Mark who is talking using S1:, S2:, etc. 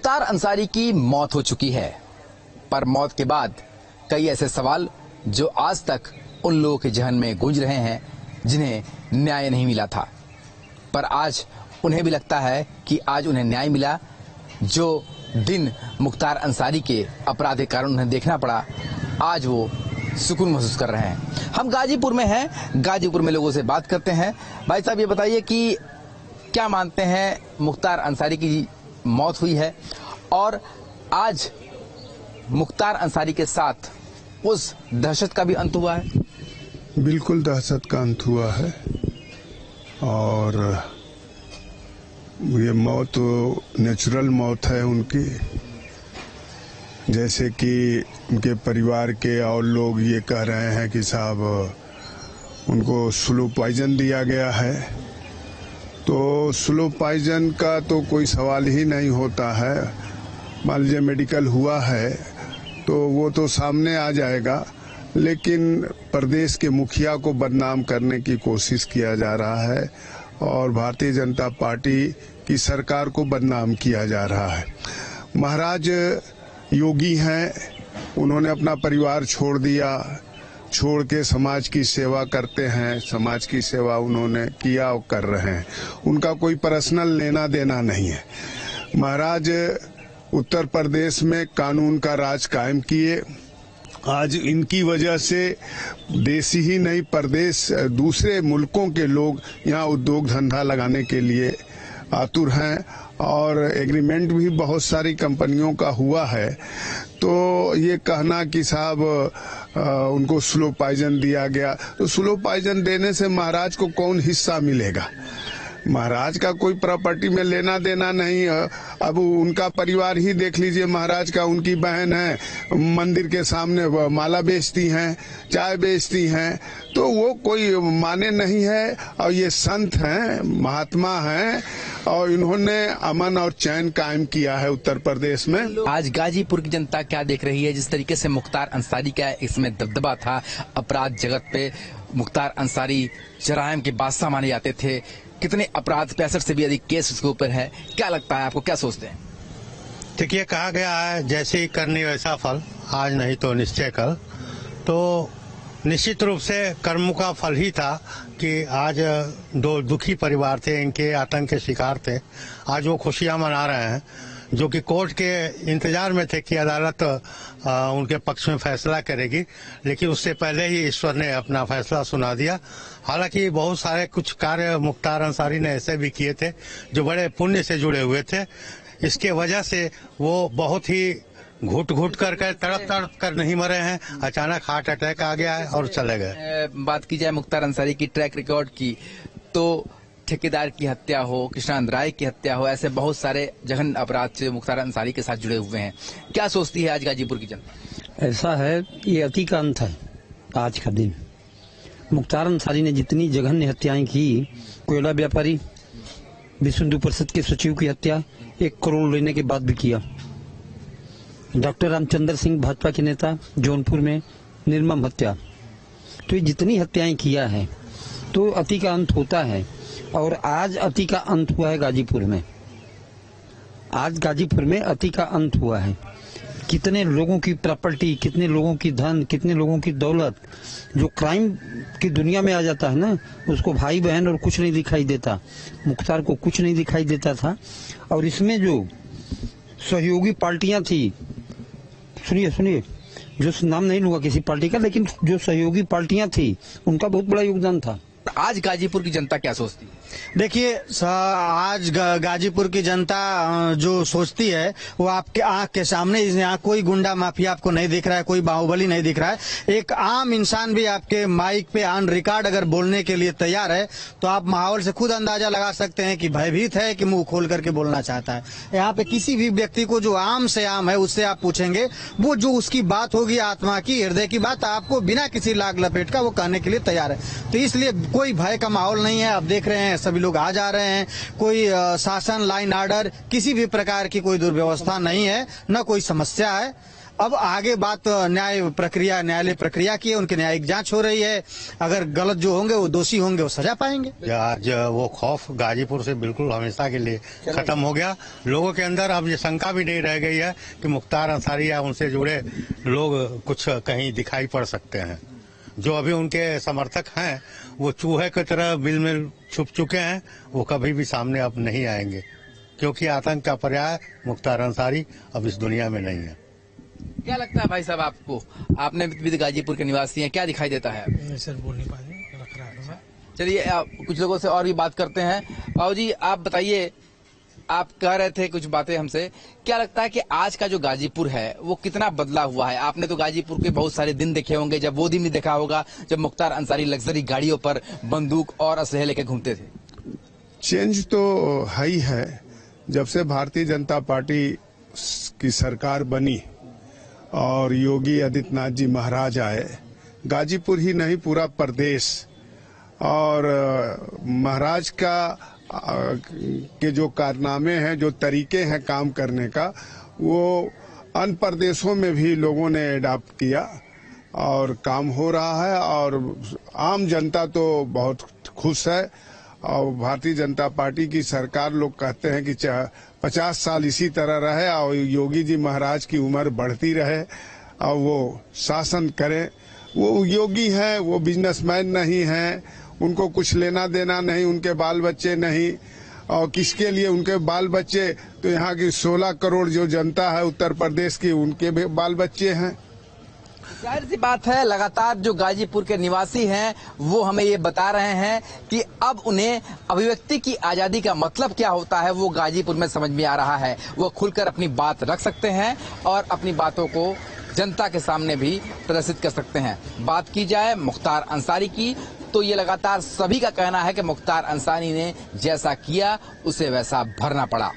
S1: मुख्तार अंसारी की मौत हो चुकी है, पर मौत के बाद कई ऐसे सवाल जो आज तक उन लोगों के जहन में गूंज रहे हैं जिन्हें न्याय नहीं मिला था। पर आज उन्हें भी लगता है कि आज उन्हें न्याय मिला। जो दिन मुख्तार अंसारी के अपराध के कारण उन्हें देखना पड़ा, आज वो सुकून महसूस कर रहे हैं। हम गाजीपुर में हैं, गाजीपुर में लोगों से बात करते हैं। भाई साहब, ये बताइए कि क्या मानते हैं, मुख्तार अंसारी की मौत हुई है और आज मुख्तार अंसारी के साथ उस दहशत का भी अंत हुआ है?
S2: बिल्कुल दहशत का अंत हुआ है और ये मौत नेचुरल मौत है उनकी। जैसे कि उनके परिवार के और लोग ये कह रहे हैं कि साहब उनको स्लो पॉइजन दिया गया है, तो स्लो पॉइजन का तो कोई सवाल ही नहीं होता है। मान लीजिए मेडिकल हुआ है तो वो तो सामने आ जाएगा, लेकिन प्रदेश के मुखिया को बदनाम करने की कोशिश किया जा रहा है और भारतीय जनता पार्टी की सरकार को बदनाम किया जा रहा है। महाराज योगी हैं, उन्होंने अपना परिवार छोड़ दिया, छोड़ के समाज की सेवा करते हैं, समाज की सेवा उन्होंने किया और कर रहे हैं। उनका कोई पर्सनल लेना देना नहीं है। महाराज उत्तर प्रदेश में कानून का राज कायम किए। आज इनकी वजह से देश ही नहीं प्रदेश दूसरे मुल्कों के लोग यहाँ उद्योग धंधा लगाने के लिए आतुर हैं और एग्रीमेंट भी बहुत सारी कंपनियों का हुआ है। तो ये कहना कि साहब उनको स्लो पॉइजन दिया गया, तो स्लो पॉइजन देने से महाराज को कौन हिस्सा मिलेगा? महाराज का कोई प्रॉपर्टी में लेना देना नहीं है। अब उनका परिवार ही देख लीजिए, महाराज का उनकी बहन है मंदिर के सामने माला बेचती हैं, चाय बेचती हैं, तो वो कोई माने नहीं है। और ये संत हैं, महात्मा हैं और इन्होंने अमन और चैन कायम किया है उत्तर प्रदेश में।
S1: आज गाजीपुर की जनता क्या देख रही है? जिस तरीके से मुख्तार अंसारी का इसमें दबदबा था अपराध जगत पे, मुख्तार अंसारी जराइम के बादशाह माने जाते थे, कितने अपराध 65 से भी अधिक केस उसके ऊपर है। क्या लगता है आपको, क्या सोचते हैं?
S3: देखिए, कहा गया है जैसे ही करनी वैसा फल, आज नहीं तो निश्चय कल। तो निश्चित रूप से कर्म का फल ही था कि आज दो दुखी परिवार थे, इनके आतंक के शिकार थे, आज वो खुशियां मना रहे हैं, जो कि कोर्ट के इंतजार में थे कि अदालत उनके पक्ष में फैसला करेगी, लेकिन उससे पहले ही ईश्वर ने अपना फैसला सुना दिया। हालांकि बहुत सारे कुछ कार्य मुख्तार अंसारी ने ऐसे भी किए थे जो बड़े पुण्य से जुड़े हुए थे। इसके वजह से वो बहुत ही घुट घुट कर तड़प कर नहीं मरे हैं, अचानक हार्ट अटैक आ गया है और चले गए।
S1: बात की जाए मुख्तार अंसारी की ट्रैक रिकॉर्ड की, तो ठेकेदार की हत्या हो, कृष्णा राय की हत्या हो, ऐसे बहुत सारे जघन्य अपराध से मुख्तार अंसारी के साथ जुड़े हुए हैं। क्या सोचती है आज गाजीपुर की जनता?
S4: ऐसा है, ये अति का अंत है आज का दिन। मुख्तार अंसारी ने जितनी जघन्य हत्याएं की, कोयला व्यापारी, विश्व हिंदू परिषद के सचिव की हत्या 1 करोड़ लेने के बाद भी किया, डॉक्टर रामचंद्र सिंह भाजपा के नेता जौनपुर में निर्मम हत्या, तो ये जितनी हत्याएं किया है तो अति का अंत होता है। और आज अति का अंत हुआ है गाजीपुर में। आज गाजीपुर में अति का अंत हुआ है। कितने लोगों की प्रॉपर्टी, कितने लोगों की धन, कितने लोगों की दौलत जो क्राइम की दुनिया में आ जाता है ना, उसको भाई बहन और कुछ नहीं दिखाई देता। मुख्तार को कुछ नहीं दिखाई देता था। और इसमें जो सहयोगी पार्टियां थी, सुनिए, जो नाम नहीं लूंगा किसी पार्टी का, लेकिन जो सहयोगी पार्टियां थी उनका बहुत बड़ा योगदान था।
S1: आज गाजीपुर की जनता क्या सोचती है?
S3: देखिए, आज गाजीपुर की जनता जो सोचती है वो आपके आंख के सामने। यहाँ कोई गुंडा माफिया आपको नहीं दिख रहा है, कोई बाहुबली नहीं दिख रहा है। एक आम इंसान भी आपके माइक पे ऑन रिकॉर्ड अगर बोलने के लिए तैयार है तो आप माहौल से खुद अंदाजा लगा सकते हैं कि भयभीत है कि मुंह खोल करके बोलना चाहता है। यहाँ पे किसी भी व्यक्ति को जो आम से आम है उससे आप पूछेंगे, वो जो उसकी बात होगी आत्मा की, हृदय की बात, आपको बिना किसी लाग लपेट का वो कहने के लिए तैयार है। तो इसलिए कोई भय का माहौल नहीं है। आप देख रहे हैं सभी लोग आ जा रहे हैं, कोई शासन, लाइन, ऑर्डर, किसी भी प्रकार की कोई दुर्व्यवस्था नहीं है, न कोई समस्या है।
S5: अब आगे बात न्यायालय प्रक्रिया की है, उनकी न्यायिक जांच हो रही है। अगर गलत जो होंगे वो दोषी होंगे वो सजा पाएंगे।
S3: आज वो खौफ गाजीपुर से बिल्कुल हमेशा के लिए खत्म हो गया। लोगों के अंदर अब ये शंका भी नहीं रह गई है कि मुख्तार अंसारी या उनसे जुड़े लोग कुछ कहीं दिखाई पड़ सकते हैं। जो अभी उनके समर्थक हैं वो चूहे की तरह बिल में छुप चुके हैं, वो कभी भी सामने अब नहीं आएंगे, क्योंकि आतंक का पर्याय मुख्तार अंसारी अब इस दुनिया में नहीं है।
S1: क्या लगता है भाई साहब आपको? आपने भी गाजीपुर के निवासी हैं, क्या दिखाई देता है?
S6: नहीं सर, बोल नहीं पाएंगे, रख रहा है।
S1: चलिए कुछ लोगों से और भी बात करते हैं। बाबू जी आप बताइए, आप कह रहे थे कुछ बातें हमसे, क्या लगता है कि आज का जो गाजीपुर है वो कितना बदला हुआ है? आपने तो गाजीपुर के बहुत सारे दिन देखे होंगे, जब वो दिन नहीं देखा होगा जब मुख्तार अंसारी लग्जरी गाड़ियों पर बंदूक और असलहे लेके घूमते थे।
S2: चेंज तो है ही है। जब से भारतीय जनता पार्टी की सरकार बनी और योगी आदित्यनाथ जी महाराज आए, गाजीपुर ही नहीं पूरा प्रदेश और महाराज का के जो कारनामे हैं, जो तरीके हैं काम करने का, वो अन्य प्रदेशों में भी लोगों ने अडॉप्ट किया और काम हो रहा है। और आम जनता तो बहुत खुश है। और भारतीय जनता पार्टी की सरकार, लोग कहते हैं कि 50 साल इसी तरह रहे और योगी जी महाराज की उम्र बढ़ती रहे और वो शासन करें। वो योगी हैं, वो बिजनेसमैन नहीं हैं, उनको कुछ लेना देना नहीं, उनके बाल बच्चे नहीं। और किसके लिए उनके बाल बच्चे? तो यहाँ की 16 करोड़ जो जनता है उत्तर प्रदेश की, उनके भी बाल बच्चे हैं।
S1: जाहिर सी बात है, लगातार जो गाजीपुर के निवासी हैं वो हमें ये बता रहे हैं कि अब उन्हें अभिव्यक्ति की आजादी का मतलब क्या होता है वो गाजीपुर में समझ में आ रहा है। वो खुलकर अपनी बात रख सकते हैं और अपनी बातों को जनता के सामने भी प्रदर्शित कर सकते हैं। बात की जाए मुख्तार अंसारी की, तो ये लगातार सभी का कहना है कि मुख्तार अंसारी ने जैसा किया उसे वैसा भरना पड़ा।